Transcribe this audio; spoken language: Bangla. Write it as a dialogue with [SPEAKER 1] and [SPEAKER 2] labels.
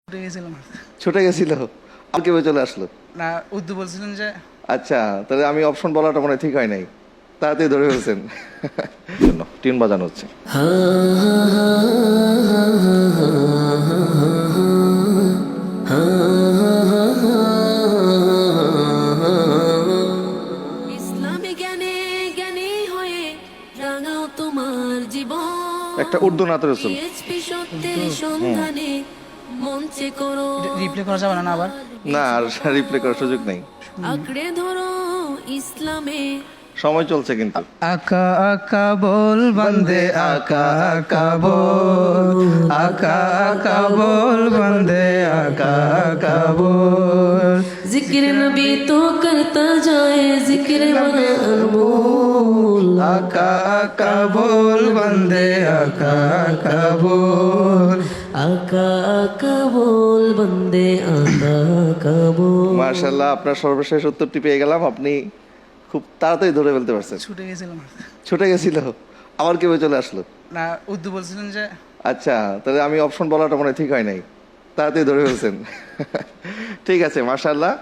[SPEAKER 1] ছুটে গেছিলাম।
[SPEAKER 2] ছুটে গেছিল, আর কিভাবে চলে আসলো?
[SPEAKER 1] না, উর্দু বলছিলেন যে।
[SPEAKER 2] আচ্ছা, তাহলে আমি অপশন বলাটা মনে হয় ঠিক হয় নাই, তাড়াতাড়ি ধরে ফেলছেন। জন্য টিন বাজানো হচ্ছে।
[SPEAKER 3] ইসলামী জ্ঞানে জ্ঞানী হয়ে রাঙাও তোমার জীবন।
[SPEAKER 2] একটা উর্দু নাত রসুল।
[SPEAKER 3] পিএইচপি সত্যের সন্ধানে মঞ্চে করো
[SPEAKER 1] রিপ্লে করা যাবে না আবার?
[SPEAKER 2] না, আর রিপ্লে করার সুযোগ নেই,
[SPEAKER 3] আঁকড়ে ধরো ইসলামে।
[SPEAKER 2] সময় চলছে কিন্তু।
[SPEAKER 1] আকা আকা বল বন্দে আকা আকা বল, আকা আকা বল বন্দে আকা আকা বল।
[SPEAKER 3] जिक्र नबी तो करता जाए जिक्र अनमोल।
[SPEAKER 1] আকা আকা বল বন্দে আকা আকা বল।
[SPEAKER 3] आका आका बोल बंदे आका आका बोल।
[SPEAKER 2] মার্শাল্লাহ, আপনার সর্বশেষ উত্তরটি পেয়ে গেলাম। আপনি খুব তাড়াতাড়ি ধরে ফেলতে পারছেন।
[SPEAKER 1] ছুটে গেছিলাম।
[SPEAKER 2] ছুটে গেছিল, আবার কিভাবে চলে আসলো?
[SPEAKER 1] না, উর্দু বলছিলেন যে।
[SPEAKER 2] আচ্ছা, তাহলে আমি অপশন বলাটা মনে হয় ঠিক হয় নাই, তাড়াতাড়ি ধরে ফেলছেন। ঠিক আছে, মার্শাল্লাহ।